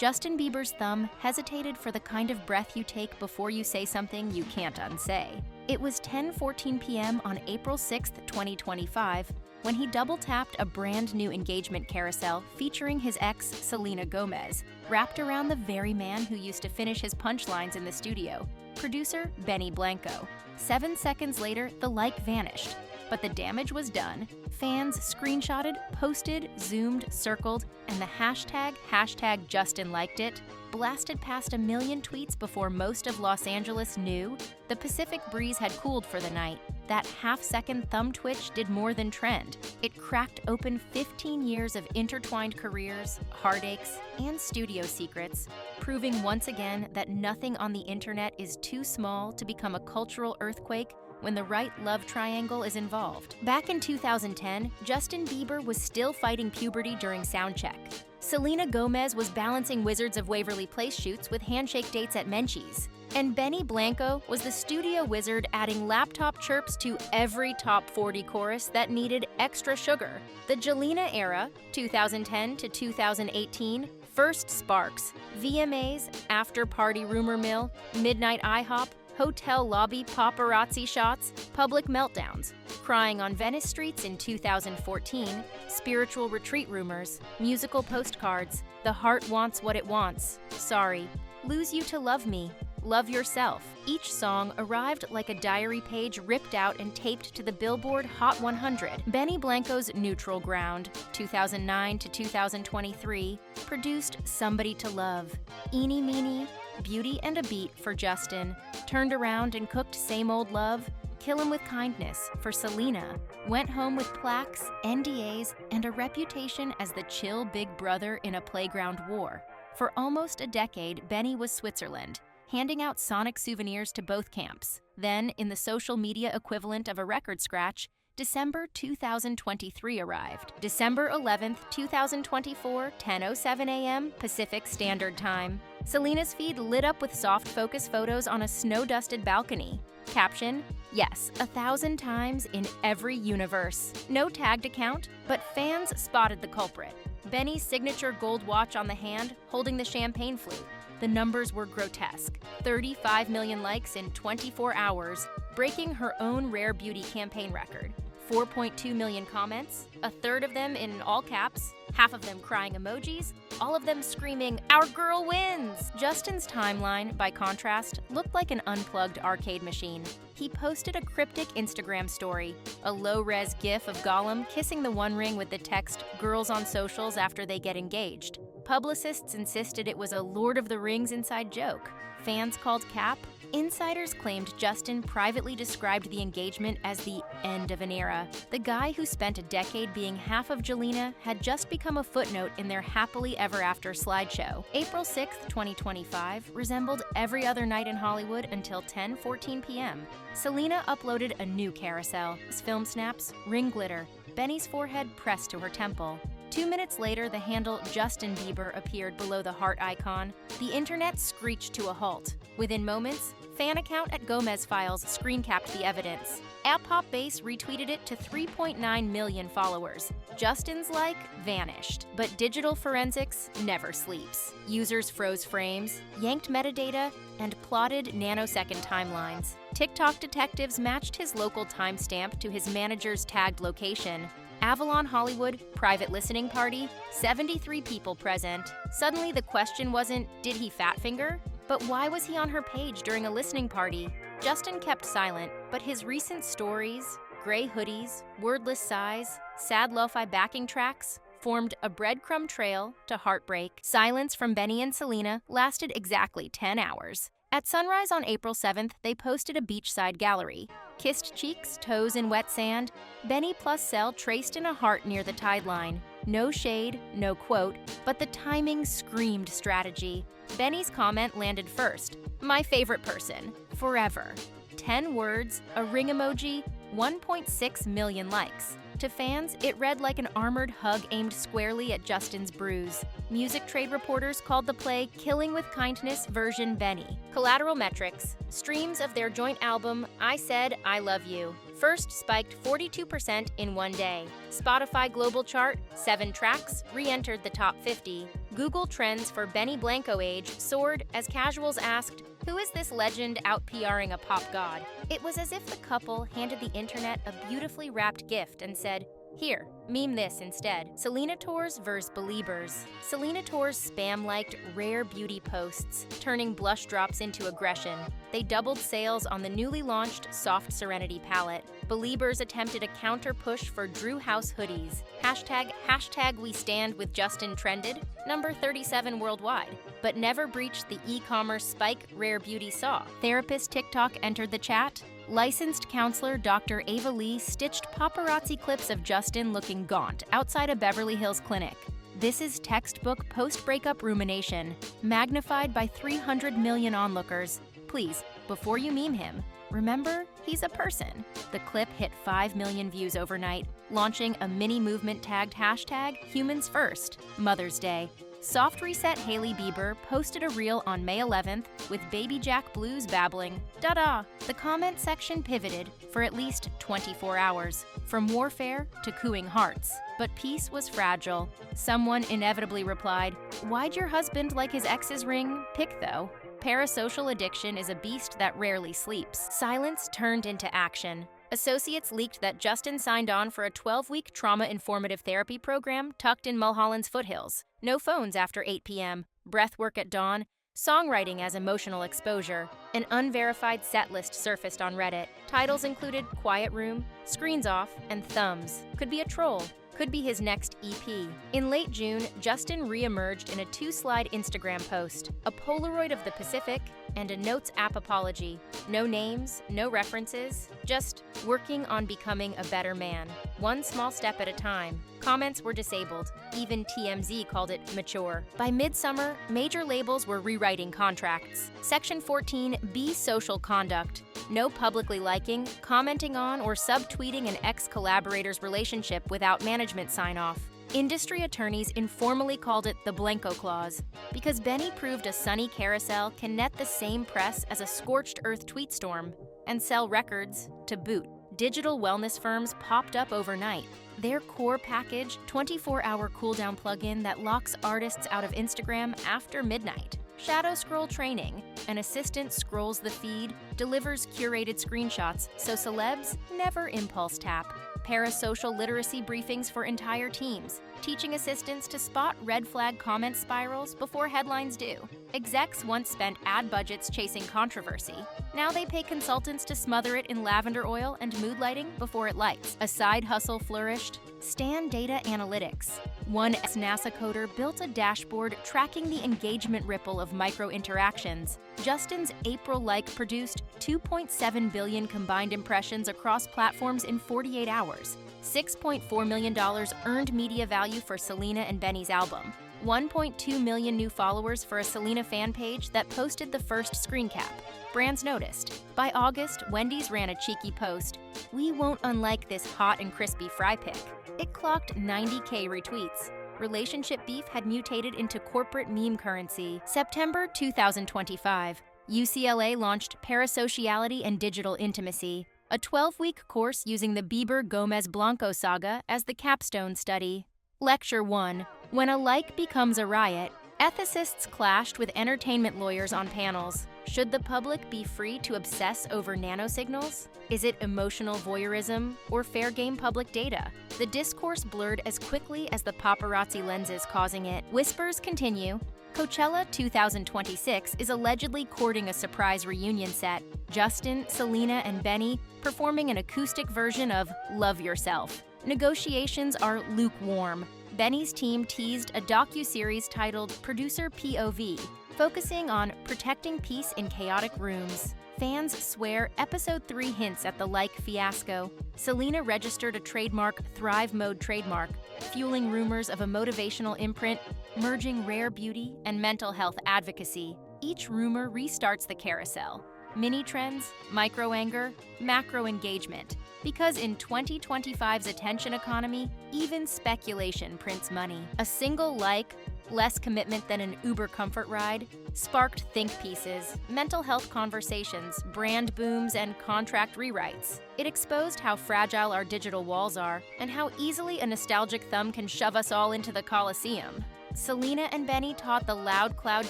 Justin Bieber's thumb hesitated for the kind of breath you take before you say something you can't unsay. It was 10:14 p.m. on April 6, 2025, when he double-tapped a brand new engagement carousel featuring his ex, Selena Gomez, wrapped around the very man who used to finish his punchlines in the studio, producer Benny Blanco. 7 seconds later, the like vanished. But the damage was done. Fans screenshotted, posted, zoomed, circled, and the hashtag Justin liked it blasted past 1 million tweets before most of Los Angeles knew the Pacific breeze had cooled for the night. That half-second thumb twitch did more than trend. It cracked open 15 years of intertwined careers, heartaches, and studio secrets, proving once again that nothing on the internet is too small to become a cultural earthquake when the right love triangle is involved. Back in 2010, Justin Bieber was still fighting puberty during soundcheck. Selena Gomez was balancing Wizards of Waverly Place shoots with handshake dates at Menchie's. And Benny Blanco was the studio wizard adding laptop chirps to every top 40 chorus that needed extra sugar. The Jelena era, 2010 to 2018, first sparks, VMAs, after-party rumor mill, midnight IHOP, hotel lobby paparazzi shots, public meltdowns, crying on Venice streets in 2014, spiritual retreat rumors, musical postcards, the heart wants what it wants, sorry, lose you to love me, love yourself. Each song arrived like a diary page ripped out and taped to the Billboard Hot 100. Benny Blanco's Neutral Ground, 2009 to 2023, produced Somebody to Love, Eeny Meeny, Beauty and a Beat for Justin, Turned Around and Cooked Same Old Love, Kill 'Em With Kindness for Selena, went home with plaques, NDAs, and a reputation as the chill big brother in a playground war. For almost a decade, Benny was Switzerland, handing out sonic souvenirs to both camps. Then, in the social media equivalent of a record scratch, December 2023 arrived. December 11th, 2024, 10:07 a.m. Pacific Standard Time. Selena's feed lit up with soft focus photos on a snow-dusted balcony. Caption, yes, 1,000 times in every universe. No tagged account, but fans spotted the culprit. Benny's signature gold watch on the hand, holding the champagne flute. The numbers were grotesque. 35 million likes in 24 hours, breaking her own Rare Beauty campaign record. 4.2 million comments, a third of them in all caps, half of them crying emojis, all of them screaming, "Our girl wins!" Justin's timeline, by contrast, looked like an unplugged arcade machine. He posted a cryptic Instagram story, a low-res gif of Gollum kissing the One Ring with the text, "Girls on socials after they get engaged." Publicists insisted it was a Lord of the Rings inside joke. Fans called cap. Insiders claimed Justin privately described the engagement as the end of an era. The guy who spent a decade being half of Jelena had just become a footnote in their happily ever after slideshow. April 6, 2025 resembled every other night in Hollywood until 10:14 p.m. Selena uploaded a new carousel, film snaps, ring glitter, Benny's forehead pressed to her temple. 2 minutes later, the handle Justin Bieber appeared below the heart icon. The internet screeched to a halt. Within moments, fan account at Gomez Files screen capped the evidence. App Hop Base retweeted it to 3.9 million followers. Justin's like vanished, but digital forensics never sleeps. Users froze frames, yanked metadata, and plotted nanosecond timelines. TikTok detectives matched his local timestamp to his manager's tagged location. Avalon Hollywood, private listening party, 73 people present. Suddenly the question wasn't, did he fat finger? But why was he on her page during a listening party? Justin kept silent, but his recent stories, gray hoodies, wordless sighs, sad lo-fi backing tracks, formed a breadcrumb trail to heartbreak. Silence from Benny and Selena lasted exactly 10 hours. At sunrise on April 7th, they posted a beachside gallery. Kissed cheeks, toes in wet sand, Benny plus Sel traced in a heart near the tide line. No shade, no quote, but the timing screamed strategy. Benny's comment landed first. My favorite person, forever. 10 words, a ring emoji, 1.6 million likes. To fans, it read like an armored hug aimed squarely at Justin's bruise. Music trade reporters called the play Killing with Kindness version Benny. Collateral metrics, streams of their joint album I Said I Love You, First spiked 42% in one day. Spotify Global Chart, 7 tracks, re-entered the top 50. Google Trends for Benny Blanco age soared as casuals asked, "Who is this legend out PRing a pop god?" It was as if the couple handed the internet a beautifully wrapped gift and said, "Here, meme this instead." Selena'S vs. Beliebers. Selena'S spam-liked rare beauty posts, turning blush drops into aggression. They doubled sales on the newly launched Soft Serenity palette. Beliebers attempted a counter-push for Drew House hoodies. Hashtag we stand with Justin trended, number 37 worldwide, but never breached the e-commerce spike rare beauty saw. Therapist TikTok entered the chat. Licensed counselor Dr. Ava Lee stitched paparazzi clips of Justin looking gaunt outside a Beverly Hills clinic. This is textbook post-breakup rumination, magnified by 300 million onlookers. Please, before you meme him, remember he's a person. The clip hit 5 million views overnight, launching a mini movement tagged hashtag Humans First, Mother's Day. Soft Reset Hailey Bieber posted a reel on May 11th with Baby Jack Blues babbling, "Da-da." The comment section pivoted for at least 24 hours, from warfare to cooing hearts. But peace was fragile. Someone inevitably replied, "Why'd your husband like his ex's ring? Pick though." Parasocial addiction is a beast that rarely sleeps. Silence turned into action. Associates leaked that Justin signed on for a 12-week trauma-informative therapy program tucked in Mulholland's foothills. No phones after 8 p.m., breathwork at dawn, songwriting as emotional exposure. An unverified set list surfaced on Reddit. Titles included Quiet Room, Screens Off, and Thumbs. Could be a troll. Could be his next EP. In late June, Justin re-emerged in a 2-slide Instagram post, a Polaroid of the Pacific, and a Notes app apology. No names, no references, just working on becoming a better man. One small step at a time. Comments were disabled. Even TMZ called it mature. By midsummer, major labels were rewriting contracts. Section 14, Be Social Conduct. No publicly liking, commenting on, or subtweeting an ex-collaborator's relationship without management sign-off. Industry attorneys informally called it the Blanco Clause, because Benny proved a sunny carousel can net the same press as a scorched earth tweet storm, and sell records to boot. Digital wellness firms popped up overnight. Their core package, 24-hour cooldown plugin that locks artists out of Instagram after midnight. Shadow scroll training. An assistant scrolls the feed, delivers curated screenshots, so celebs never impulse tap. Parasocial literacy briefings for entire teams, teaching assistants to spot red flag comment spirals before headlines do. Execs once spent ad budgets chasing controversy. Now they pay consultants to smother it in lavender oil and mood lighting before it lights. A side hustle flourished. Stan Data Analytics. One NASA coder built a dashboard tracking the engagement ripple of micro-interactions. Justin's April like produced 2.7 billion combined impressions across platforms in 48 hours. $6.4 million earned media value for Selena and Benny's album. 1.2 million new followers for a Selena fan page that posted the first screen cap. Brands noticed. By August, Wendy's ran a cheeky post, "We won't unlike this hot and crispy fry pick." It clocked 90K retweets. Relationship beef had mutated into corporate meme currency. September 2025, UCLA launched Parasociality and Digital Intimacy, a 12-week course using the Bieber-Gomez-Blanco saga as the capstone study. Lecture 1. When a like becomes a riot, ethicists clashed with entertainment lawyers on panels. Should the public be free to obsess over nanosignals? Is it emotional voyeurism or fair game public data? The discourse blurred as quickly as the paparazzi lenses causing it. Whispers continue. Coachella 2026 is allegedly courting a surprise reunion set. Justin, Selena, and Benny performing an acoustic version of Love Yourself. Negotiations are lukewarm. Benny's team teased a docuseries titled Producer POV, focusing on protecting peace in chaotic rooms. Fans swear Episode 3 hints at the like fiasco. Selena registered a trademark Thrive Mode trademark, fueling rumors of a motivational imprint, merging rare beauty and mental health advocacy. Each rumor restarts the carousel. Mini trends, micro anger, macro engagement. Because in 2025's attention economy, even speculation prints money. A single like, less commitment than an Uber comfort ride, sparked think pieces, mental health conversations, brand booms, and contract rewrites. It exposed how fragile our digital walls are and how easily a nostalgic thumb can shove us all into the Coliseum. Selena and Benny taught the loud cloud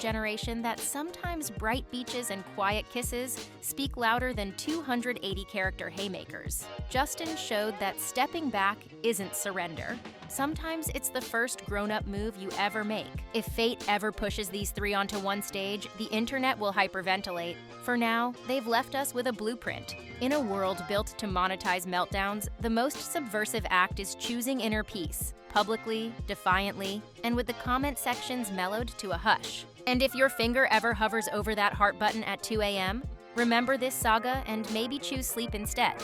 generation that sometimes bright beaches and quiet kisses speak louder than 280-character haymakers. Justin showed that stepping back isn't surrender. Sometimes it's the first grown-up move you ever make. If fate ever pushes these three onto one stage, the internet will hyperventilate. For now, they've left us with a blueprint. In a world built to monetize meltdowns, the most subversive act is choosing inner peace, publicly, defiantly, and with the comment sections mellowed to a hush. And if your finger ever hovers over that heart button at 2 a.m., remember this saga and maybe choose sleep instead.